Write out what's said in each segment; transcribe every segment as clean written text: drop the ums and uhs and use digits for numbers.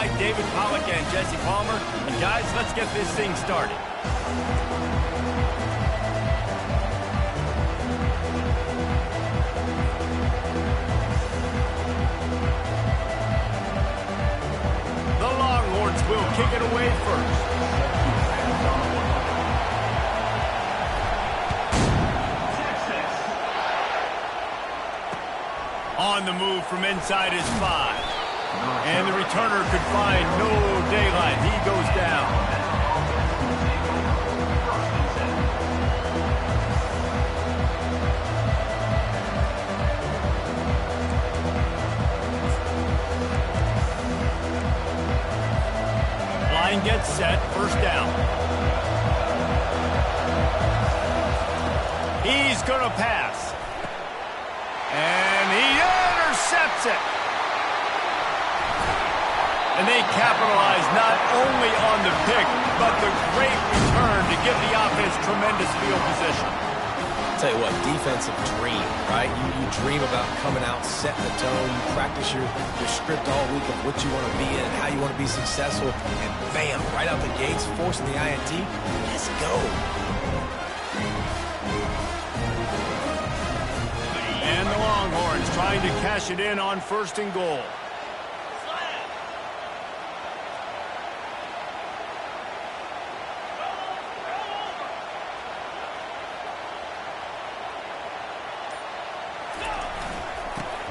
alongside David Pollock and Jesse Palmer. And guys, let's get this thing started. The Longhorns will kick it away first. On the move from inside his 5. And the returner could find no daylight. He goes down. Line gets set. First down. He's going to pass. And he intercepts it. And they capitalize not only on the pick, but the great return to give the offense tremendous field position. I'll tell you what, defensive dream, right? You dream about coming out, setting the tone. You practice your script all week of what you want to be in and how you want to be successful. And bam, right out the gates, forcing the INT. Let's go. And the Longhorns trying to cash it in on 1st and goal.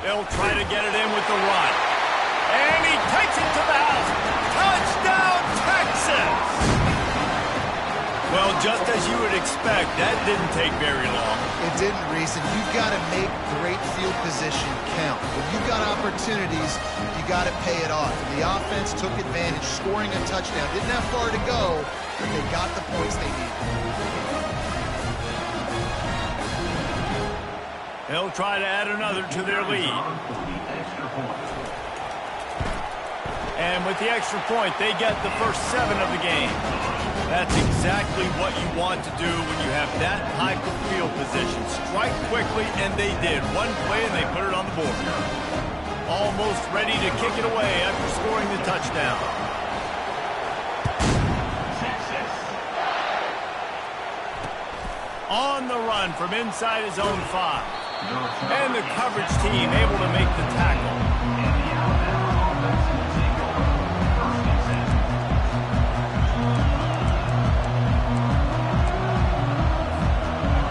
They'll try to get it in with the run. And he takes it to the house. Touchdown, Texas! Well, just as you would expect, that didn't take very long. It didn't, Reese, and you've got to make great field position count. When you've got opportunities, you got to pay it off. And the offense took advantage, scoring a touchdown. Didn't have far to go, but they got the points they needed. They'll try to add another to their lead. And with the extra point, they get the first 7 of the game. That's exactly what you want to do when you have that type of field position. Strike quickly, and they did. One play, and they put it on the board. Almost ready to kick it away after scoring the touchdown. On the run from inside his own 5. And the coverage team able to make the tackle.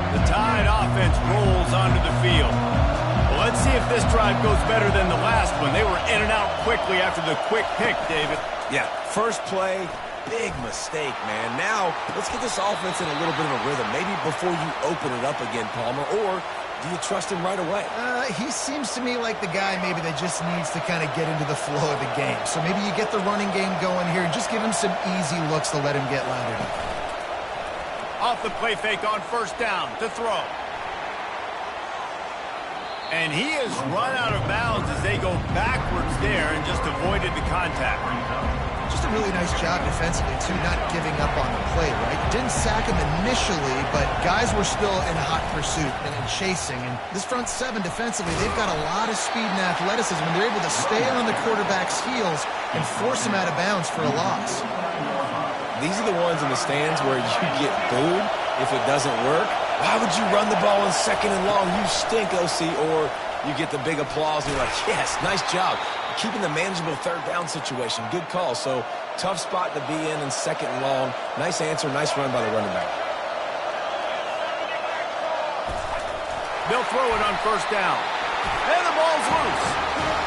The Tide offense rolls onto the field. Well, let's see if this drive goes better than the last one. They were in and out quickly after the quick pick, David. Yeah, first play, big mistake, man. Now, let's get this offense in a little bit of a rhythm. Maybe before you open it up again, Palmer, or do you trust him right away? He seems to me like the guy maybe that just needs to kind of get into the flow of the game. So maybe you get the running game going here and just give him some easy looks to let him get lathered up. Off the play fake on 1st down to throw. And he has run out of bounds as they go backwards there and just avoided the contact. Just a really nice job defensively, too, not giving up on the play, right? Didn't sack him initially, but guys were still in hot pursuit and chasing. And this front 7 defensively, they've got a lot of speed and athleticism, and they're able to stay on the quarterback's heels and force him out of bounds for a loss. These are the ones in the stands where you get booed if it doesn't work. Why would you run the ball in 2nd and long? You stink, OC. Or you get the big applause and you're like, yes, nice job. Keeping the manageable 3rd down situation. Good call. So tough spot to be in 2nd and long. Nice answer, nice run by the running back. They'll throw it on 1st down. And the ball's loose.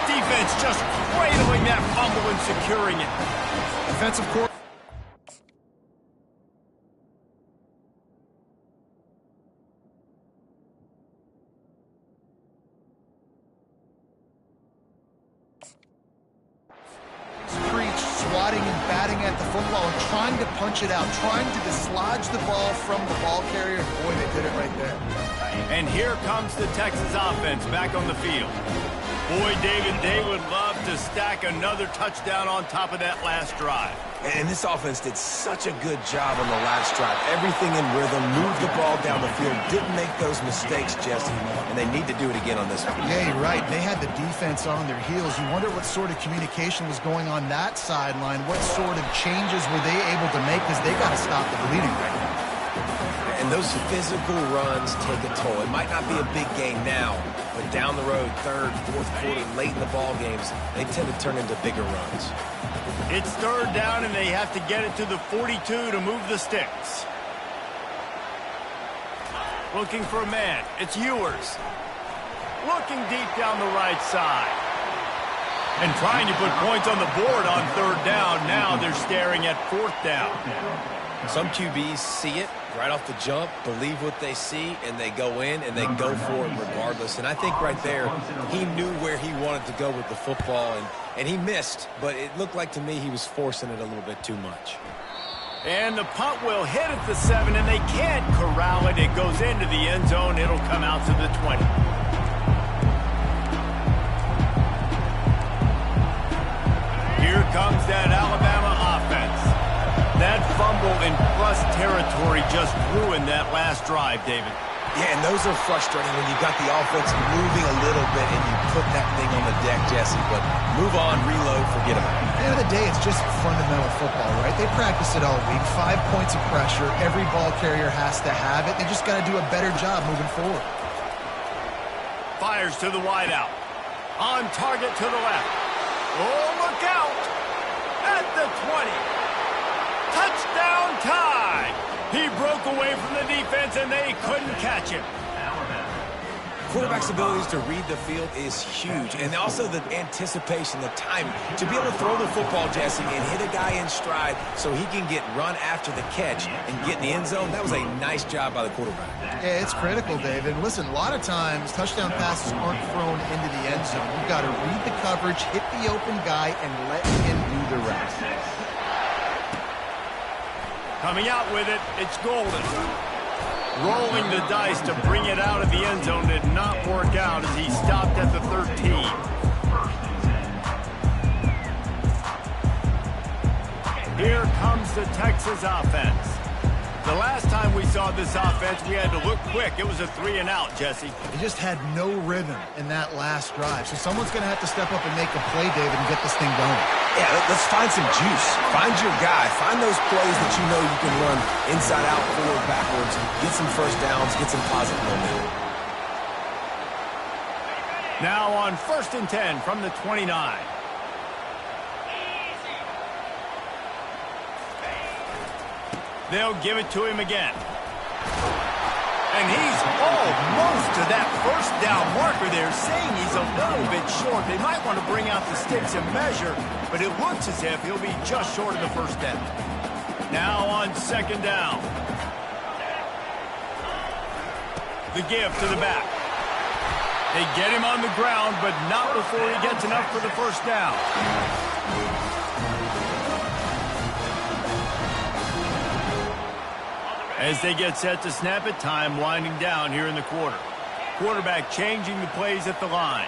Defense just cradling that fumble and securing it. Defensive court. Swatting and batting at the football and trying to punch it out, trying to dislodge the ball from the ball carrier. Boy, they did it right there. And here comes the Texas offense back on the field. Boy, David, they would love to stack another touchdown on top of that last drive. And this offense did such a good job on the last drive. Everything in rhythm, moved the ball down the field, didn't make those mistakes, Jesse, and they need to do it again on this one. Yeah, you're right. They had the defense on their heels. You wonder what sort of communication was going on that sideline. What sort of changes were they able to make, because they got to stop the bleeding right now. And those physical runs take a toll. It might not be a big game now, but down the road, third, fourth quarter, late in the ball games, they tend to turn into bigger runs. It's third down, and they have to get it to the 42 to move the sticks. Looking for a man. It's Ewers. Looking deep down the right side. And trying to put points on the board on third down. Now they're staring at fourth down. Some QBs see it right off the jump, believe what they see, and they go in and they go for it regardless. And I think right there, he knew where he wanted to go with the football, and he missed, but it looked like to me he was forcing it a little bit too much. And the punt will hit at the 7, and they can't corral it. It goes into the end zone. It'll come out to the 20. Here comes that Alabama offense. That fumble in plus territory just ruined that last drive, David. Yeah, and those are frustrating when you got the offense moving a little bit and you put that thing on the deck, Jesse. But move on, reload, forget about it. At the end of the day, it's just fundamental football, right? They practice it all week. 5 points of pressure. Every ball carrier has to have it. They just got to do a better job moving forward. Fires to the wideout. On target to the left. Oh, look out! At the 20. Touchdown tie! He broke away from the defense, and they couldn't catch him. Quarterback's abilities to read the field is huge, and also the anticipation, the timing. To be able to throw the football, Jesse, and hit a guy in stride so he can get run after the catch and get in the end zone, that was a nice job by the quarterback. Yeah, it's critical, David. Listen, a lot of times touchdown passes aren't thrown into the end zone. You've got to read the coverage, hit the open guy, and let him do the rest. Coming out with it, it's Golden. Rolling the dice to bring it out of the end zone did not work out as he stopped at the 13. Here comes the Texas offense. The last time we saw this offense, we had to look quick. It was a 3-and-out, Jesse. They just had no rhythm in that last drive. So someone's going to have to step up and make a play, David, and get this thing going. Yeah, let's find some juice. Find your guy. Find those plays that you know you can run inside out, forward, backwards. Get some first downs. Get some positive momentum. Now on 1st and 10 from the 29. They'll give it to him again. And he's almost to that first down marker there, saying he's a little bit short. They might want to bring out the sticks and measure, but it looks as if he'll be just short of the first down. Now on 2nd down. The give to the back. They get him on the ground, but not before he gets enough for the first down. As they get set to snap it, time winding down here in the quarter. Quarterback changing the plays at the line.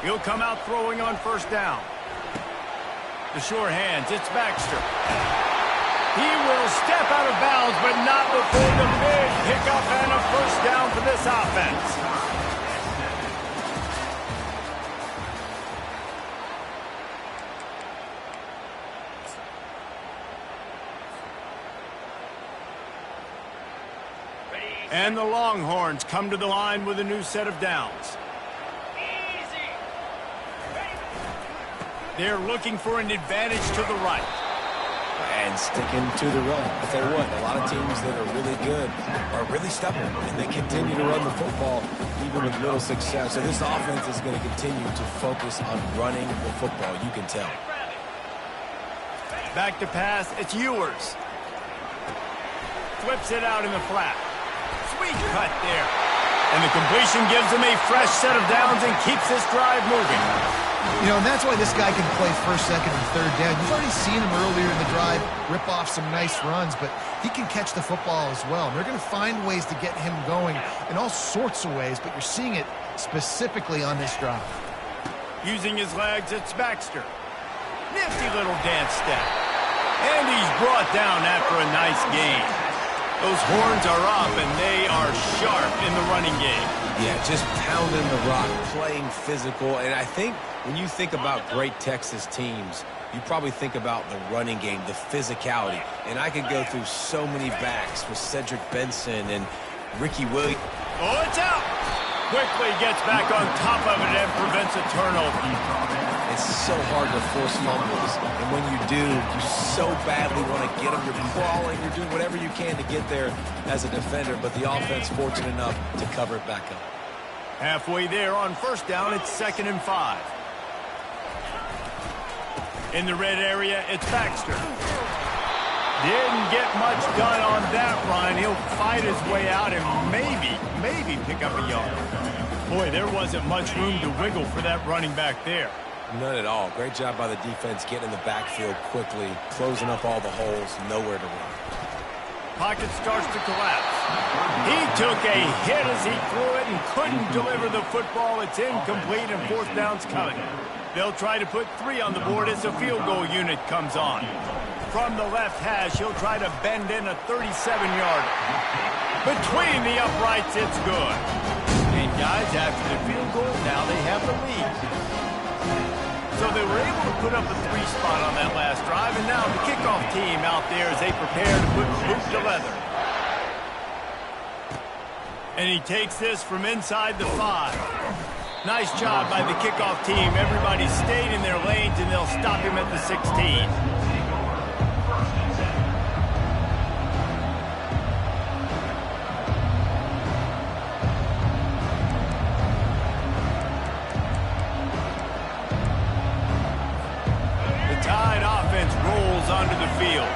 He'll come out throwing on 1st down. The sure hands, it's Baxter. He will step out of bounds, but not before the big pickup and a first down for this offense. And the Longhorns come to the line with a new set of downs. They're looking for an advantage to the right. And sticking to the run. I tell you what, a lot of teams that are really good are really stubborn, and they continue to run the football even with little success. So this offense is going to continue to focus on running the football, you can tell. Back to pass, it's Ewers. Flips it out in the flat. Sweet cut there. And the completion gives him a fresh set of downs and keeps this drive moving. You know, and that's why this guy can play 1st, 2nd, and 3rd down. You've already seen him earlier in the drive rip off some nice runs, but he can catch the football as well. And they're going to find ways to get him going in all sorts of ways, but you're seeing it specifically on this drive. Using his legs, it's Baxter. Nifty little dance step. And he's brought down after a nice gain. Those horns are up, and they are sharp in the running game. Yeah, just pounding the rock, playing physical. And I think when you think about great Texas teams, you probably think about the running game, the physicality. And I could go through so many backs with Cedric Benson and Ricky Williams. Oh, it's out! Quickly gets back on top of it and prevents a turnover. It's so hard to force fumbles. And when you do, you so badly want to get them. You're crawling, you're doing whatever you can to get there as a defender. But the offense fortunate enough to cover it back up. Halfway there on first down, it's 2nd and 5. In the red area, it's Baxter. Didn't get much done on that run. He'll fight his way out and maybe pick up a yard. Boy, there wasn't much room to wiggle for that running back there. None at all. Great job by the defense getting in the backfield quickly, closing up all the holes, nowhere to run. Pocket starts to collapse. He took a hit as he threw it and couldn't deliver the football. It's incomplete and 4th down's coming. They'll try to put 3 on the board as the field goal unit comes on. From the left hash, he'll try to bend in a 37-yarder. Between the uprights, it's good. And guys, after the field goal, now they have the lead. So they were able to put up a 3 spot on that last drive, and now the kickoff team out there as they prepare to put boot to leather. And he takes this from inside the 5. Nice job by the kickoff team. Everybody stayed in their lanes, and they'll stop him at the 16. Onto the field.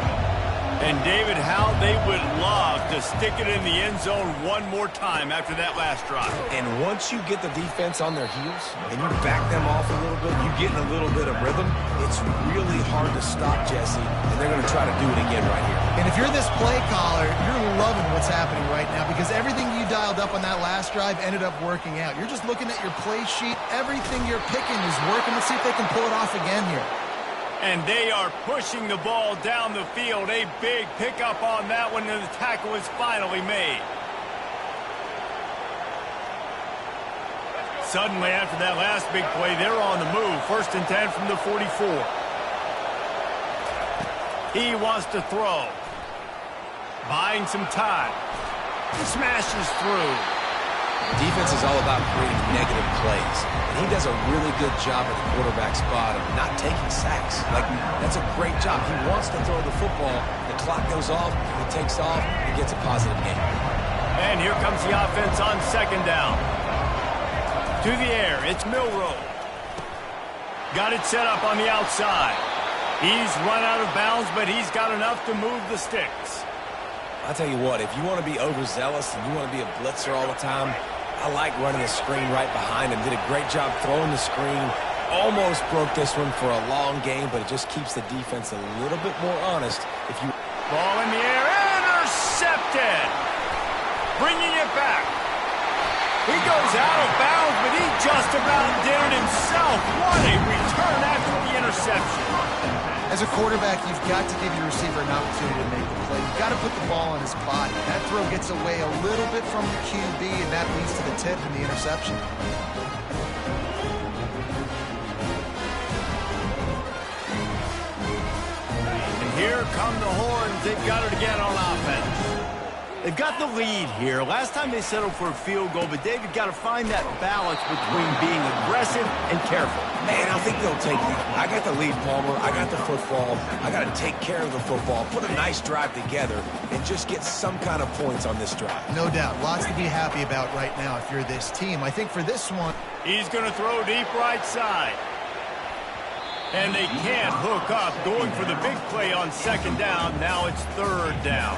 And David, how they would love to stick it in the end zone one more time after that last drive. And once you get the defense on their heels and you back them off a little bit, you get in a little bit of rhythm, it's really hard to stop, Jesse, and they're going to try to do it again right here. And if you're this play caller, you're loving what's happening right now because everything you dialed up on that last drive ended up working out. You're just looking at your play sheet. Everything you're picking is working. Let's see if they can pull it off again here. And they are pushing the ball down the field. A big pickup on that one, and the tackle is finally made. Suddenly, after that last big play, they're on the move. 1st and 10 from the 44. He wants to throw. Buying some time. He smashes through. Defense is all about creating negative plays, and he does a really good job at the quarterback spot of not taking sacks. Like, that's a great job. He wants to throw the football. The clock goes off, he takes off, he gets a positive gain. And here comes the offense on 2nd down. To the air, it's Milroe. Got it set up on the outside. He's run out of bounds, but he's got enough to move the sticks. I'll tell you what, if you want to be overzealous and you want to be a blitzer all the time, I like running the screen right behind him. Did a great job throwing the screen. Almost broke this one for a long game, but it just keeps the defense a little bit more honest. If you Ball in the air, intercepted. Bringing it back. He goes out of bounds, but he just about did it himself. What a return after the interception. As a quarterback, you've got to give your receiver an opportunity to make the play. You've got to put the ball on his body. That throw gets away a little bit from the QB, and that leads to the tip and the interception. And here come the horns. They've got it again on offense. They've got the lead here. Last time they settled for a field goal, but David got to find that balance between being aggressive and careful. Man, I think they'll take it. I got the lead, Palmer. I got the football. I got to take care of the football, put a nice drive together, and just get some kind of points on this drive. No doubt. Lots to be happy about right now if you're this team. I think for this one, he's going to throw deep right side. And they can't hook up. Going for the big play on 2nd down. Now it's 3rd down.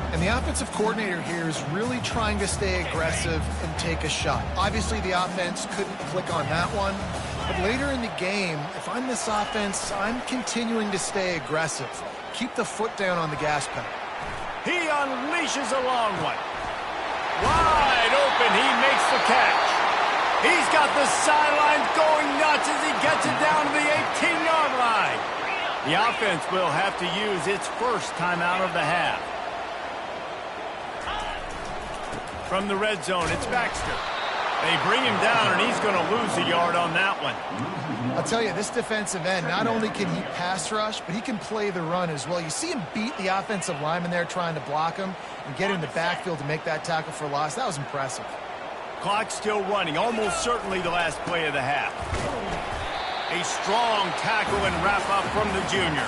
And the offensive coordinator here is really trying to stay aggressive and take a shot. Obviously, the offense couldn't click on that one. But later in the game, if I'm this offense, I'm continuing to stay aggressive. Keep the foot down on the gas pedal. He unleashes a long one. Wide open, he makes the catch. He's got the sidelines going nuts as he gets it down to the 18-yard line. The offense will have to use its first timeout of the half. From the red zone, it's Baxter. They bring him down, and he's going to lose a yard on that one. I'll tell you, this defensive end, not only can he pass rush, but he can play the run as well. You see him beat the offensive lineman there trying to block him and get in the backfield to make that tackle for loss. That was impressive. Clock still running, almost certainly the last play of the half. A strong tackle and wrap-up from the junior.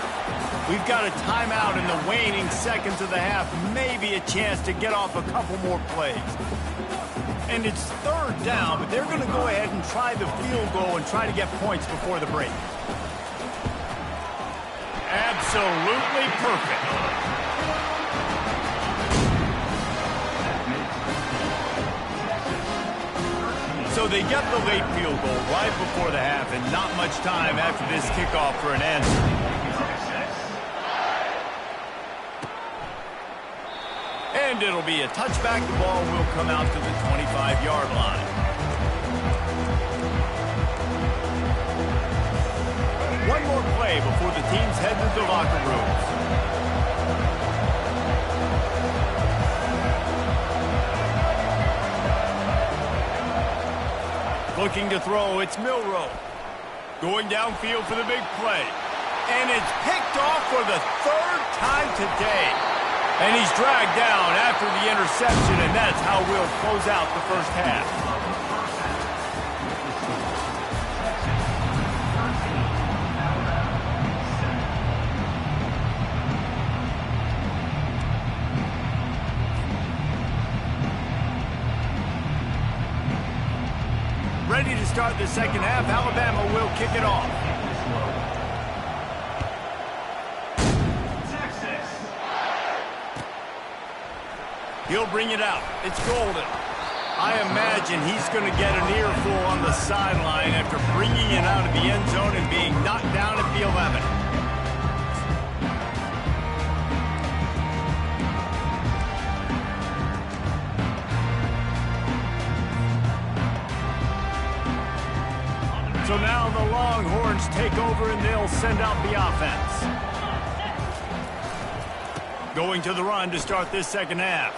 We've got a timeout in the waning seconds of the half, maybe a chance to get off a couple more plays. And it's third down, but they're going to go ahead and try the field goal and try to get points before the break. Absolutely perfect. So they get the late field goal right before the half, and not much time after this kickoff for an answer. And it'll be a touchback. The ball will come out to the 25-yard line. One more play before the teams head to the locker rooms. Looking to throw, it's Milroe. Going downfield for the big play. And it's picked off for the third time today. And he's dragged down after the interception, and that's how we'll close out the first half. Ready to start the second half. Alabama will kick it off. He'll bring it out. It's Golden. I imagine he's going to get an earful on the sideline after bringing it out of the end zone and being knocked down at the 11. So now the Longhorns take over and they'll send out the offense. Going to the run to start this second half.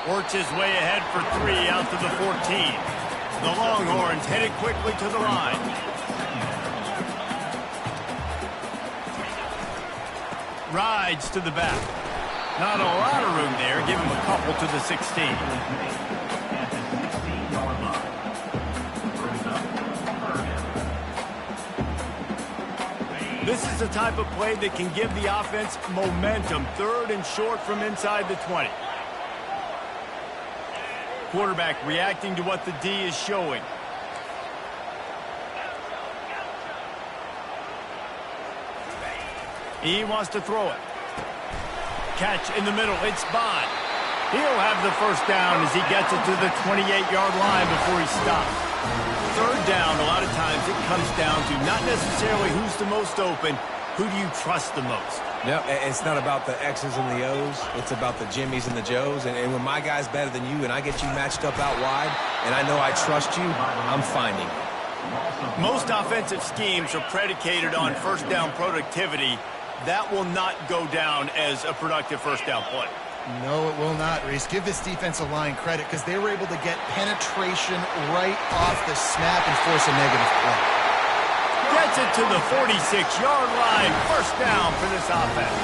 Works his way ahead for 3 out to the 14. The Longhorns headed quickly to the line. Rides to the back. Not a lot of room there. Give him a couple to the 16. This is the type of play that can give the offense momentum. Third and short from inside the 20. Quarterback reacting to what the D is showing. He wants to throw it. Catch in the middle. It's Bond. He'll have the first down as he gets it to the 28-yard line before he stops. Third down, a lot of times it comes down to not necessarily who's the most open, who do you trust the most? No, it's not about the X's and the O's. It's about the Jimmys and the Joes. And when my guy's better than you and I get you matched up out wide and I know I trust you, I'm finding you. Most offensive schemes are predicated on first down productivity. That will not go down as a productive first down play. No, it will not, Reese. Give this defensive line credit because they were able to get penetration right off the snap and force a negative play. Gets it to the 46-yard line. First down for this offense.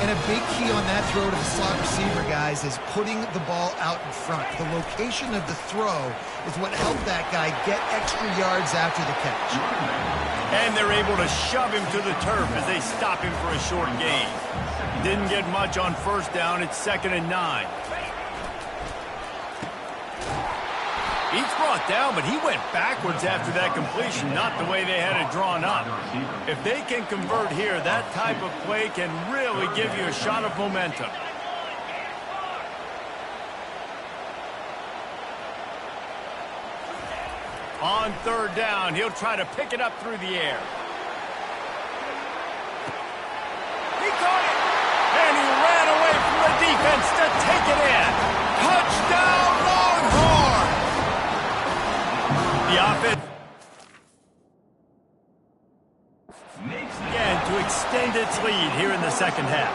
And a big key on that throw to the slot receiver, guys, is putting the ball out in front. The location of the throw is what helped that guy get extra yards after the catch. And they're able to shove him to the turf as they stop him for a short gain. Didn't get much on first down. It's 2nd and 9. He's brought down, but he went backwards after that completion, not the way they had it drawn up. If they can convert here, that type of play can really give you a shot of momentum. On third down, he'll try to pick it up through the air. He caught it, and he ran away from the defense to take it in. Touchdown, Longhorns! The offense again to extend its lead here in the second half.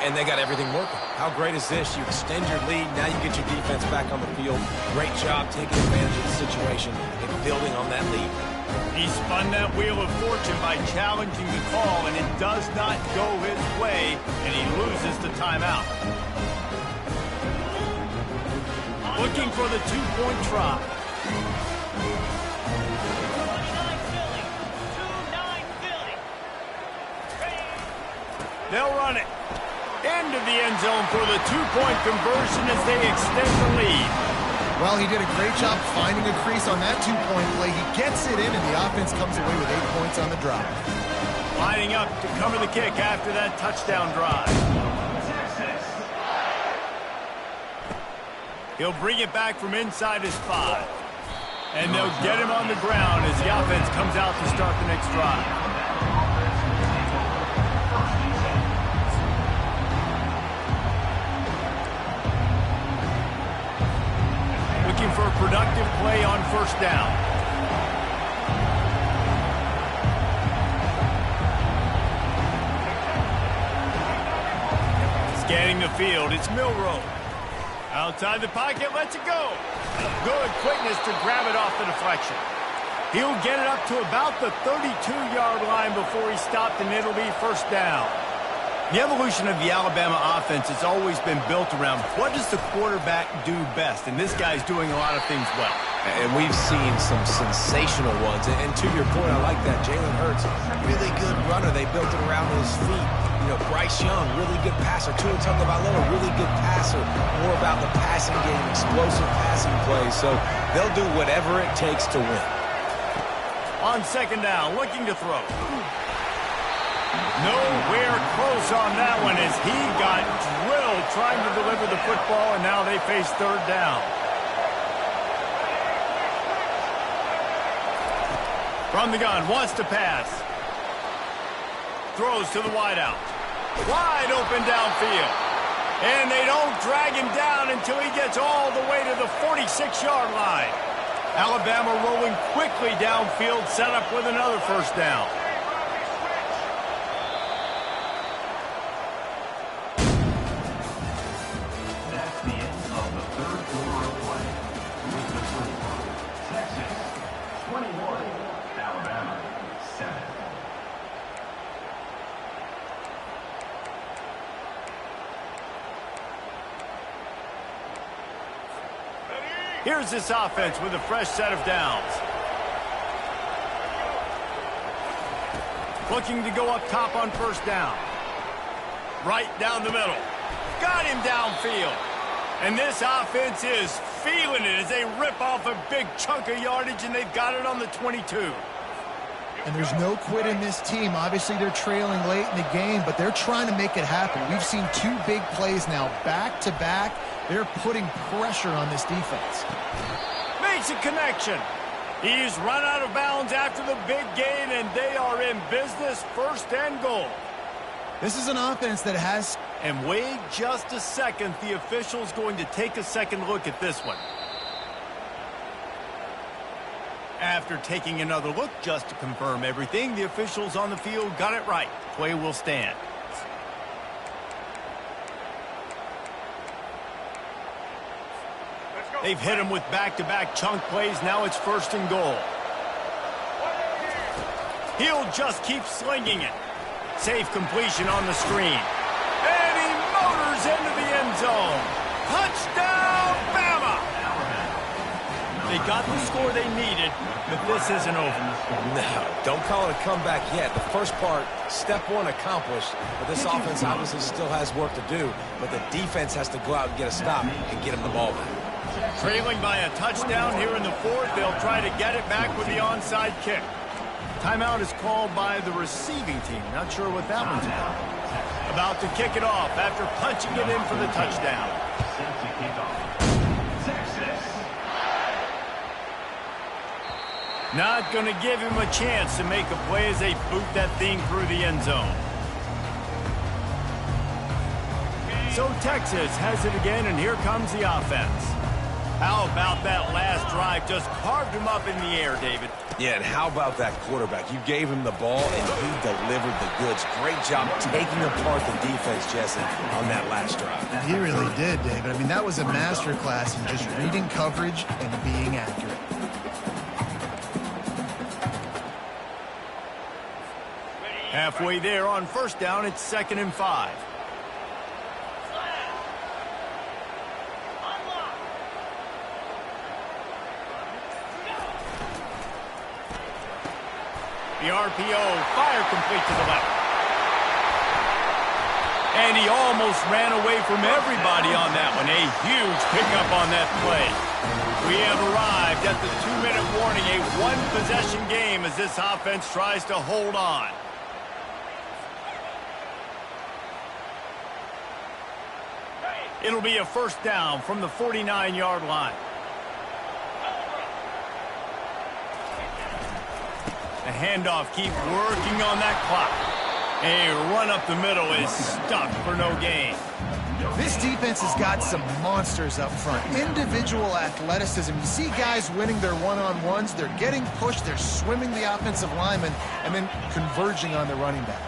And they got everything working. How great is this? You extend your lead, now you get your defense back on the field. Great job taking advantage of the situation and building on that lead. He spun that wheel of fortune by challenging the call, and it does not go his way, and he loses the timeout. Looking for the two-point try. They'll run it into the end zone for the two-point conversion as they extend the lead. Well, he did a great job finding a crease on that two-point play. He gets it in, and the offense comes away with 8 points on the drive. Lining up to cover the kick after that touchdown drive. He'll bring it back from inside his 5. And they'll get him on the ground as the offense comes out to start the next drive. Looking for a productive play on first down. Scanning the field, it's Milroe. Outside the pocket, lets it go. Good quickness to grab it off the deflection. He'll get it up to about the 32-yard line before he stopped, and it'll be first down. The evolution of the Alabama offense has always been built around what does the quarterback do best, and this guy's doing a lot of things well. And we've seen some sensational ones. And to your point, I like that. Jalen Hurts, really good runner. They built it around his feet. You know, Bryce Young, really good passer. Tua Tagovailoa, really good passer. More about the passing game, explosive passing plays. So they'll do whatever it takes to win. On second down, looking to throw. Nowhere close on that one as he got drilled trying to deliver the football, and now they face third down. From the gun, wants to pass. Throws to the wideout. Wide open downfield. And they don't drag him down until he gets all the way to the 46-yard line. Alabama rolling quickly downfield, set up with another first down. That's the end of the third quarter of play. With the score, Texas 21, Alabama 7. Here's this offense with a fresh set of downs. Looking to go up top on first down. Right down the middle. Got him downfield. And this offense is feeling it as they rip off a big chunk of yardage, and they've got it on the 22. And there's no quit in this team. Obviously, they're trailing late in the game, but they're trying to make it happen. We've seen 2 big plays now, back-to-back. They're putting pressure on this defense. Makes a connection. He's run out of bounds after the big gain, and they are in business, first and goal. This is an offense that has... And wait just a second. The official's going to take a second look at this one. After taking another look just to confirm everything, the officials on the field got it right. Play will stand. They've hit him with back-to-back chunk plays. Now it's first and goal. He'll just keep slinging it. Safe completion on the screen. And he motors into the end zone. Touchdown, Bama! They got the score they needed, but this isn't over. No, don't call it a comeback yet. The first part, step 1 accomplished, but this offense obviously still has work to do, but the defense has to go out and get a stop and get him the ball back. Trailing by a touchdown here in the fourth, they'll try to get it back with the onside kick. Timeout is called by the receiving team. Not sure what that one's about. About to kick it off after punching it in for the touchdown. Set to kick off. Texas. Not going to give him a chance to make a play as they boot that thing through the end zone. So Texas has it again, and here comes the offense. How about that last drive? Just carved him up in the air, David. Yeah, and how about that quarterback? You gave him the ball, and he delivered the goods. Great job taking apart the defense, Jesse, on that last drive. He really did, David. I mean, that was a masterclass in just reading coverage and being accurate. Halfway there on first down, it's 2nd and 5. The RPO, fire complete to the left. And he almost ran away from everybody on that one. A huge pickup on that play. We have arrived at the 2-minute warning, a one-possession game as this offense tries to hold on. It'll be a first down from the 49-yard line. The handoff keeps working on that clock. A run up the middle is stuck for no gain. This defense has got some monsters up front. Individual athleticism. You see guys winning their one-on-ones. They're getting pushed. They're swimming the offensive lineman and then converging on the running back.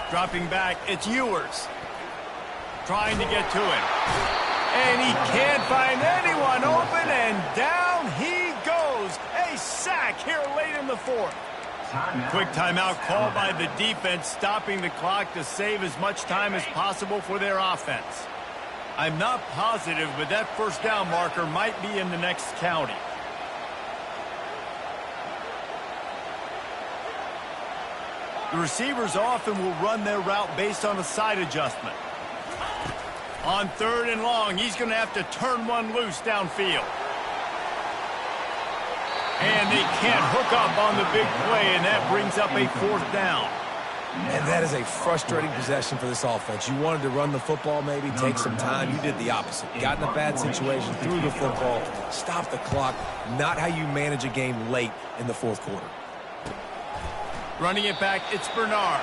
Dropping back, it's Ewers. Trying to get to him. And he can't find anyone open, and down he goes. A sack here late in the 4th. Quick timeout called by the defense, stopping the clock to save as much time as possible for their offense. I'm not positive, but that first down marker might be in the next county. The receivers often will run their route based on a side adjustment. On 3rd and long, he's going to have to turn one loose downfield. And they can't hook up on the big play, and that brings up a 4th down. And that is a frustrating possession for this offense. You wanted to run the football, maybe take some time. You did the opposite. Got in a bad situation, threw the football, stopped the clock. Not how you manage a game late in the 4th quarter. Running it back, it's Bernard.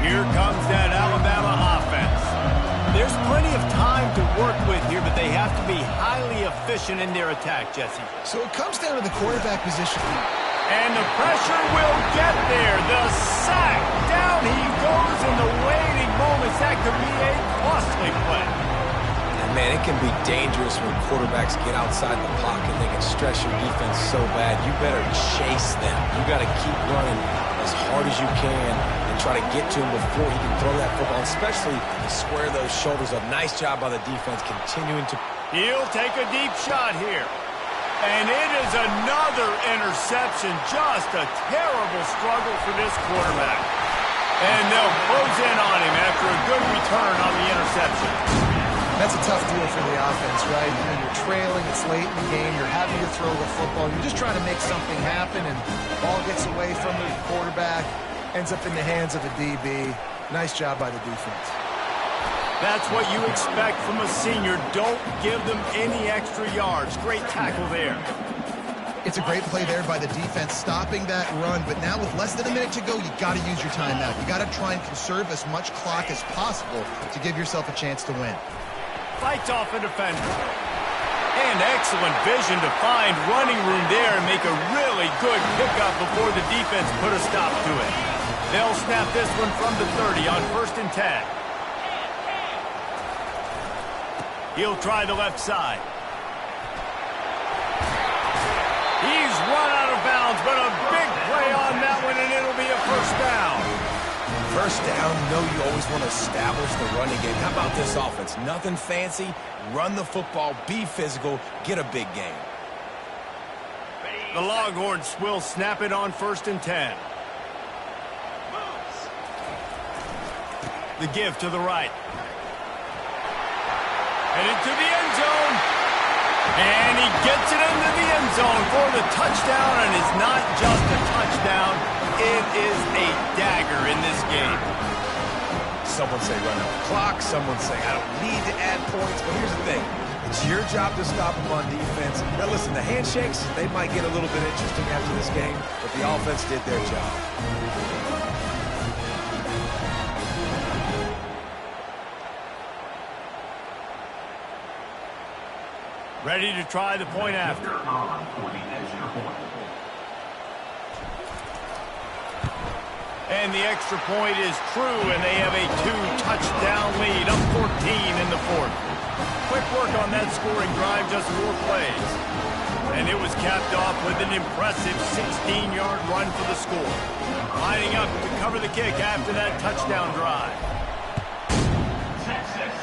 Here comes that Alabama offense. There's plenty of time to work with here, but they have to be highly efficient in their attack, Jesse. So it comes down to the quarterback position. And the pressure will get there. The sack. Down he goes in the waiting moments. That could be a costly play. And man, it can be dangerous when quarterbacks get outside the pocket. They can stress your defense so bad. You better chase them. You got to keep running as hard as you can and try to get to him before he can throw that football, especially square those shoulders up. Nice job by the defense continuing to... He'll take a deep shot here. And it is another interception. Just a terrible struggle for this quarterback. And they'll close in on him after a good return on the interception. That's a tough deal for the offense, right? You know, you're trailing, it's late in the game, you're having to throw the football. You're just trying to make something happen, and the ball gets away from the quarterback, ends up in the hands of a DB. Nice job by the defense. That's what you expect from a senior. Don't give them any extra yards. Great tackle there. It's a great play there by the defense, stopping that run. But now with less than a minute to go, you got to use your timeout. You got to try and conserve as much clock as possible to give yourself a chance to win. Fights off a defender. And excellent vision to find running room there and make a really good pickup before the defense put a stop to it. They'll snap this one from the 30 on 1st and 10. He'll try the left side. He's run out of bounds, but a big play on that one, and it'll be a first down. First down, you know you always want to establish the running game. How about this offense? Nothing fancy. Run the football, be physical, get a big game. The Longhorns will snap it on 1st and 10. The give to the right. And into the end zone. And he gets it into the end zone for the touchdown, and it's not just a touchdown, it is a dagger in this game. Someone say run out the clock. Someone say I don't need to add points. But here's the thing. It's your job to stop them on defense. Now listen, the handshakes, they might get a little bit interesting after this game, but the offense did their job. Ready to try the point after. On for the extra point. And the extra point is true, and they have a 2-touchdown lead, up 14 in the fourth. Quick work on that scoring drive, just 4 plays. And it was capped off with an impressive 16-yard run for the score. Lining up to cover the kick after that touchdown drive. Texas.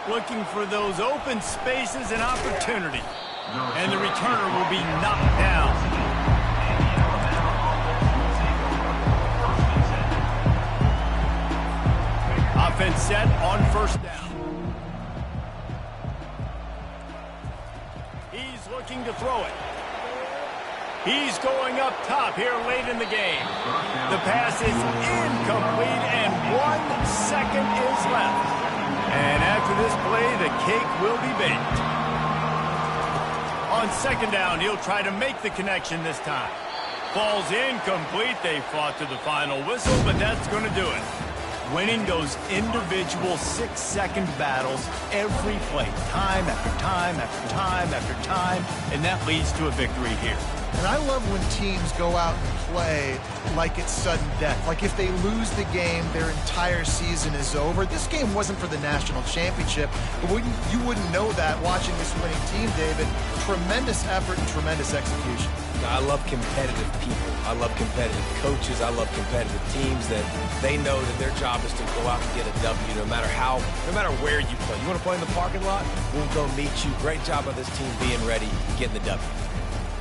Looking for those open spaces and opportunity. And the returner will be knocked down. Offense set on first down. He's looking to throw it. He's going up top here late in the game. The pass is incomplete, and 1 second is left. And after this play, the cake will be baked. On second down, he'll try to make the connection this time. Falls incomplete. They fought to the final whistle, but that's going to do it. Winning those individual 6-second battles every play, time after time after time after time, and that leads to a victory here. And I love when teams go out and play like it's sudden death. Like if they lose the game, their entire season is over. This game wasn't for the national championship, but you wouldn't know that watching this winning team, David. Tremendous effort and tremendous execution. I love competitive people. I love competitive coaches. I love competitive teams that they know that their job is to go out and get a W no matter where you play. You want to play in the parking lot? We'll go meet you. Great job of this team being ready, getting the W.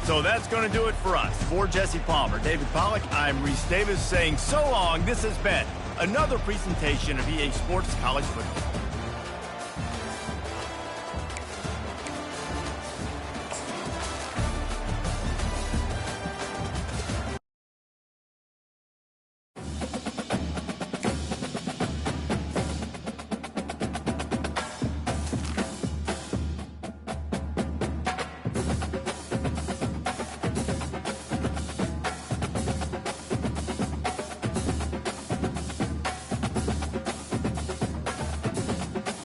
So that's going to do it for us. For Jesse Palmer, David Pollack, I'm Reese Davis saying so long. This has been another presentation of EA Sports College Football.